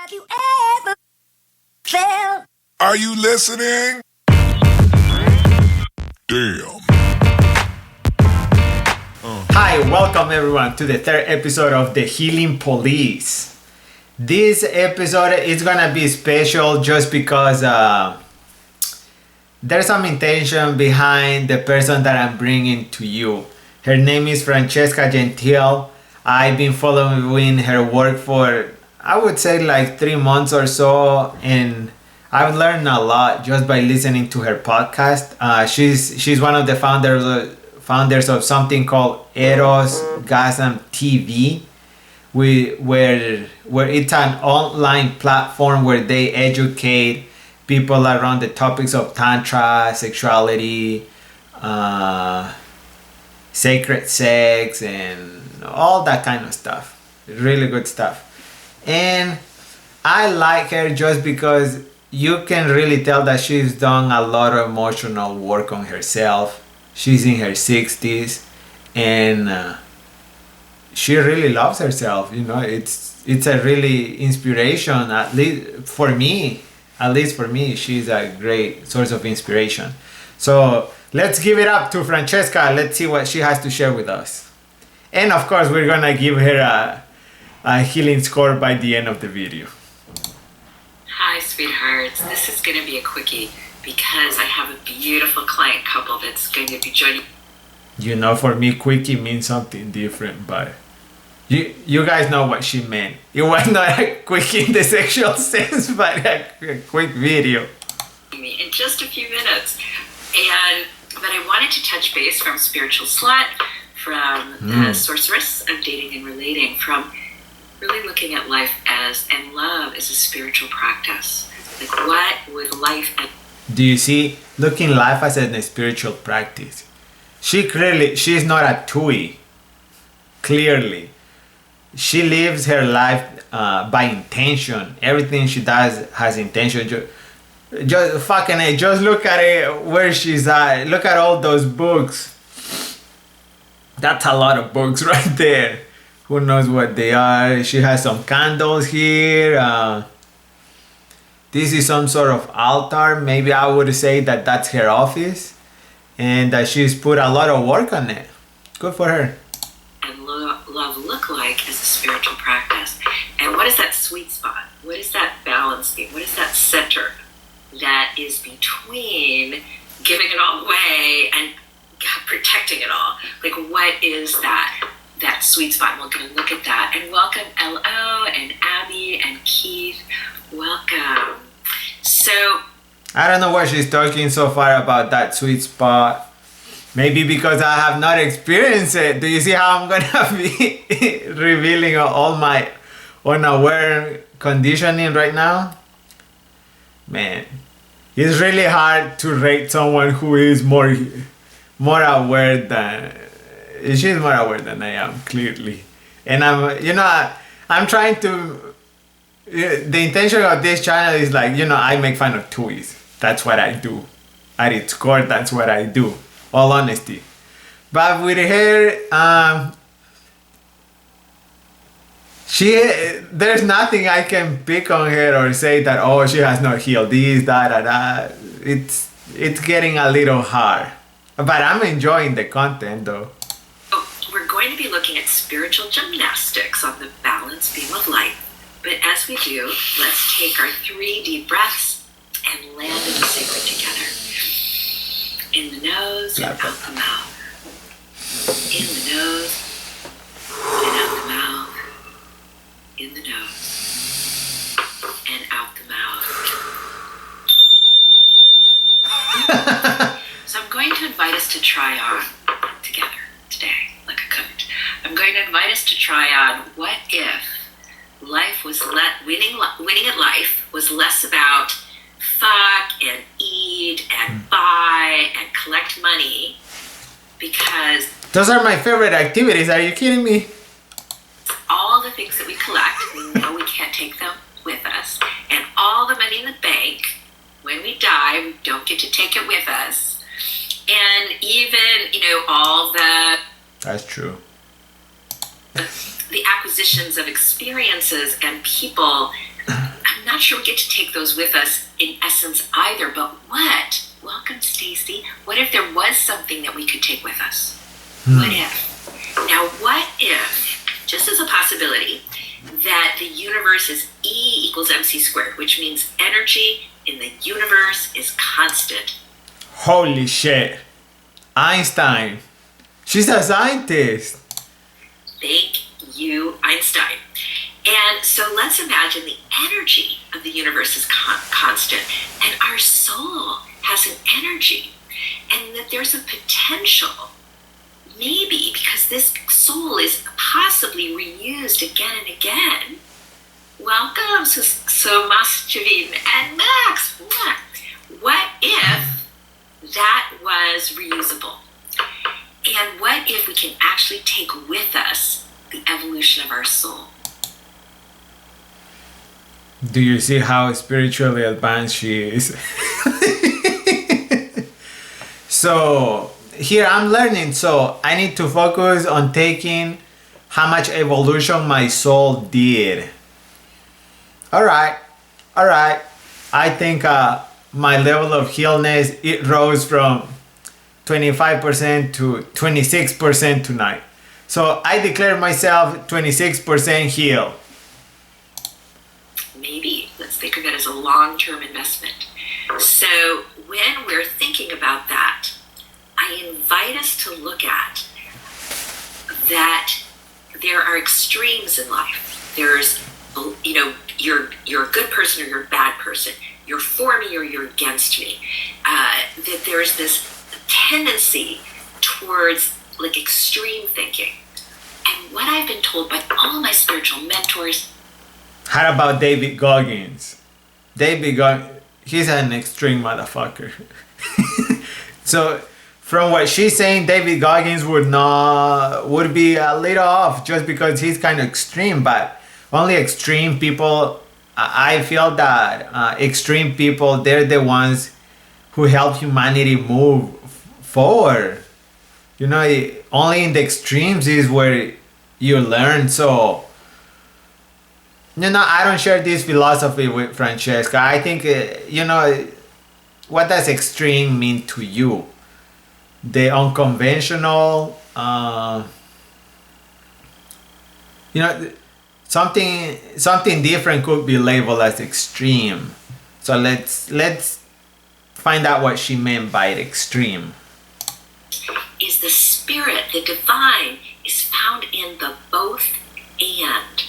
Have you ever felt? Are you listening? Damn. Hi, welcome everyone to the third episode of The Healing Police. This episode is gonna be special just because there's some intention behind the person that I'm bringing to you. Her name is Francesca Gentille. I've been following her work for, I would say, like 3 months or so, and I've learned a lot just by listening to her podcast. She's one of the founders of something called Eros Gasm TV, where it's an online platform where they educate people around the topics of tantra, sexuality, sacred sex, and all that kind of stuff. Really good stuff. And I like her just because you can really tell that she's done a lot of emotional work on herself. She's in her 60s, and she really loves herself. You know, it's a really inspiration. At least for me, she's a great source of inspiration. So let's give it up to Francesca. Let's see what she has to share with us. And of course, we're gonna give her a healing score by the end of the video. Hi, sweethearts. This is going to be a quickie because I have a beautiful client couple that's going to be joining. You know, for me, quickie means something different, but you guys know what she meant. It was not a quickie in the sexual sense, but a quick video. Me in just a few minutes. But I wanted to touch base from Spiritual Slut, from the Sorceress of Dating and Relating, from really looking at life and love as a spiritual practice. Like, what would life... Do you see? Looking life as a spiritual practice. She's not a tui. Clearly. She lives her life by intention. Everything she does has intention. Just fucking it. Just look at it where she's at. Look at all those books. That's a lot of books right there. Who knows what they are? She has some candles here. This is some sort of altar. Maybe I would say that that's her office. And that she's put a lot of work on it. Good for her. And love look like as a spiritual practice. And what is that sweet spot? What is that balance being? What is that center that is between giving it all away and protecting it all? Like, what is that sweet spot? We're going to look at that. And welcome L.O. and Abby and Keith. Welcome. So, I don't know what she's talking so far about that sweet spot. Maybe because I have not experienced it. Do you see how I'm gonna be revealing all my unaware conditioning right now? Man, it's really hard to rate someone who is more aware than... She's more aware than I am, clearly. And I'm trying to... The intention of this channel is like, I make fun of tuis. That's what I do. At its core, that's what I do. All honesty. But with her, there's nothing I can pick on her or say that, oh, she has not healed this, that. It's getting a little hard. But I'm enjoying the content, though. We're going to be looking at spiritual gymnastics on the balance beam of light. But as we do, let's take our 3 deep breaths and land in the sacred together. In the nose and out the mouth. In the nose and out the mouth. In the nose and out the mouth. So I'm going to invite us to try on together today, like a coach. I'm going to invite us to try on what if life was winning at life was less about fuck and eat and buy and collect money, because those are my favorite activities. Are you kidding me? All the things that we collect, we know we can't take them with us, and all the money in the bank, when we die, we don't get to take it with us, and even all the... That's true. The acquisitions of experiences and people not sure we get to take those with us in essence either, but what? Welcome, Stacy. What if there was something that we could take with us? What if? Now, what if, just as a possibility, that the universe is E equals mc squared, which means energy in the universe is constant. Holy shit. Einstein. She's a scientist. Thank you, Einstein. And so let's imagine the energy of the universe is constant, and our soul has an energy, and that there's a potential, maybe because this soul is possibly reused again and again. Welcome, so Maschevin and Max. What if that was reusable? And what if we can actually take with us the evolution of our soul? Do you see how spiritually advanced she is? So here I'm learning, so I need to focus on taking how much evolution my soul did. All right. I think my level of healness, it rose from 25% to 26% tonight. So I declare myself 26% healed. Maybe. Let's think of it as a long-term investment. So when we're thinking about that, I invite us to look at that there are extremes in life. There's, you're a good person or you're a bad person. You're for me or you're against me. That there's this tendency towards like extreme thinking. And what I've been told by all my spiritual mentors. How about David Goggins? David Goggins, he's an extreme motherfucker. So from what she's saying, David Goggins would be a little off just because he's kind of extreme, but only extreme people, I feel that extreme people, they're the ones who help humanity move forward. Only in the extremes is where you learn. So I don't share this philosophy with Francesca. I think, what does extreme mean to you? The unconventional, something different could be labeled as extreme. So let's find out what she meant by extreme. Is the spirit, the divine, is found in the both and.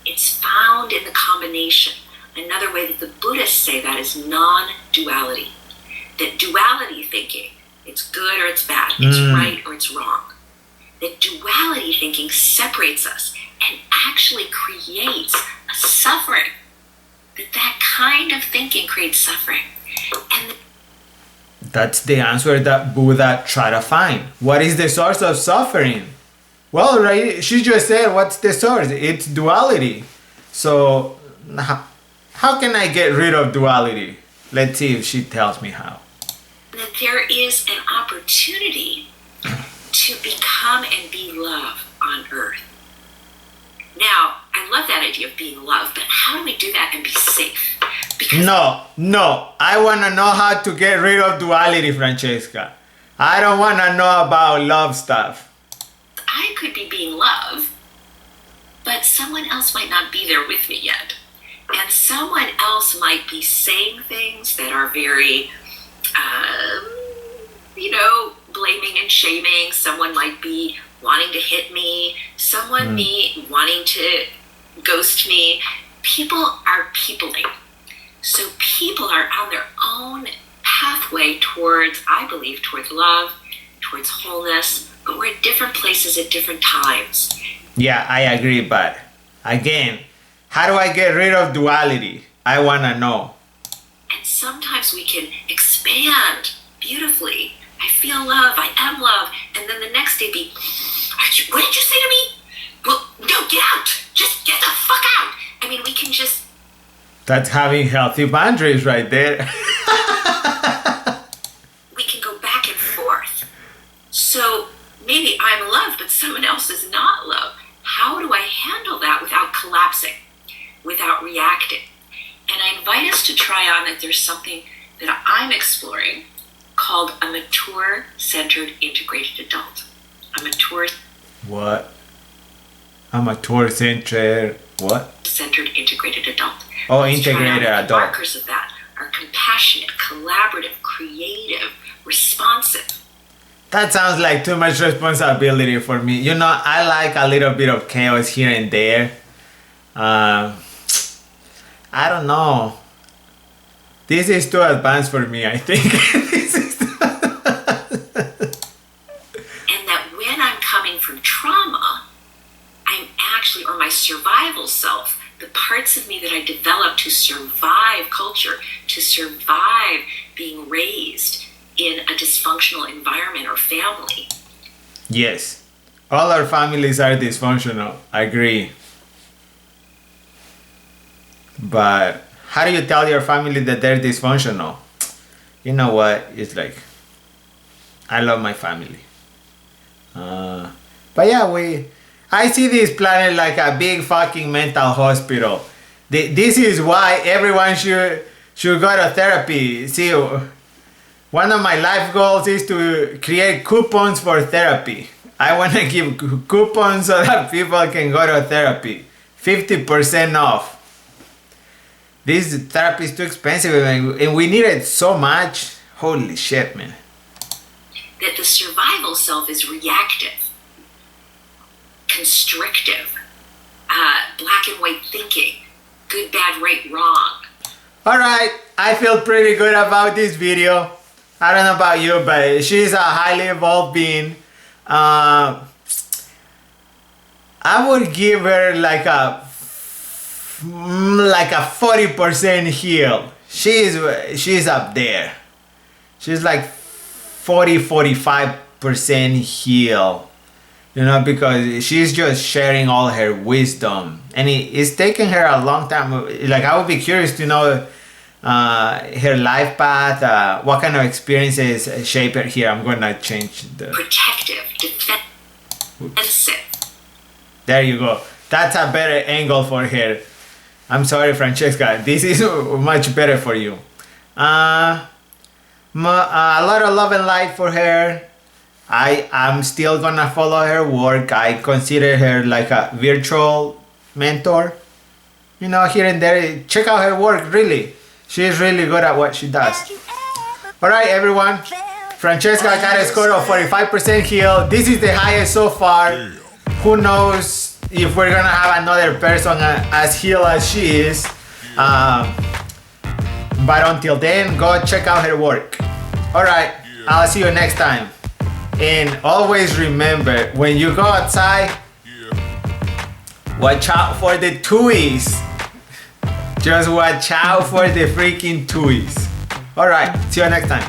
It's found in the combination. Another way that the Buddhists say that is non-duality. That duality thinking, it's good or it's bad, it's right or it's wrong. That duality thinking separates us and actually creates a suffering. That kind of thinking creates suffering. And that's the answer that Buddha tried to find. What is the source of suffering? Well, right, she just said, what's the source? It's duality. So how can I get rid of duality? Let's see if she tells me how. That there is an opportunity to become and be love on earth. Now, I love that idea of being love, but how do we do that and be safe? Because No, I want to know how to get rid of duality, Francesca. I don't want to know about love stuff. I could be being love, but someone else might not be there with me yet. And someone else might be saying things that are very, blaming and shaming. Someone might be wanting to hit me. Someone wanting to ghost me. People are peopling. So people are on their own pathway towards, I believe, towards love, towards wholeness, but we're at different places at different times. Yeah, I agree, but again, how do I get rid of duality? I want to know. And sometimes we can expand beautifully. I feel love, I am love, and then the next day be, what did you say to me? Well, no, get out. Just get the fuck out. I mean, we can just... That's having healthy boundaries right there. We can go back and forth. So maybe I'm love, but someone else is not love. How do I handle that without collapsing, without reacting? And I invite us to try on that there's something that I'm exploring called a mature-centered integrated adult. A mature What? I'm a tour-centered what? centered integrated adult. Oh, Let's try integrated on the adult. markers of that are compassionate, collaborative, creative, responsive. That sounds like too much responsibility for me. You know, I like a little bit of chaos here and there. I don't know. This is too advanced for me, I think. And that when I'm coming from trauma, I'm actually, or my survival self, the parts of me that I developed to survive culture, to survive being raised in a dysfunctional environment or family. Yes. All our families are dysfunctional. I agree. But how do you tell your family that they're dysfunctional? You know what? It's like, I love my family. But yeah, I see this planet like a big fucking mental hospital. This is why everyone should go to therapy. See, one of my life goals is to create coupons for therapy. I want to give coupons so that people can go to therapy. 50% off. This therapy is too expensive and we need it so much. Holy shit, man. That the survival self is reactive, constrictive, black and white thinking, good, bad, right, wrong. Alright, I feel pretty good about this video. I don't know about you, but she's a highly evolved being. I would give her like a 40% heal. She's up there. She's like 45% heal. You know, because she's just sharing all her wisdom. And it's taken her a long time. Like, I would be curious to know her life path, what kind of experiences shape her here. I'm gonna change the... Protective, defensive. There you go. That's a better angle for her. I'm sorry, Francesca. This is much better for you. A lot of love and light for her. I'm still gonna follow her work. I consider her like a virtual mentor. You know, here and there. Check out her work, really. She's really good at what she does. Alright, everyone. Francesca got a score of 45% heal. This is the highest so far. Who knows if we're gonna have another person as healed as she is. But until then, go check out her work. Alright, I'll see you next time. And always remember, when you go outside, watch out for the toys. Just watch out for the freaking toys. Alright, see you next time.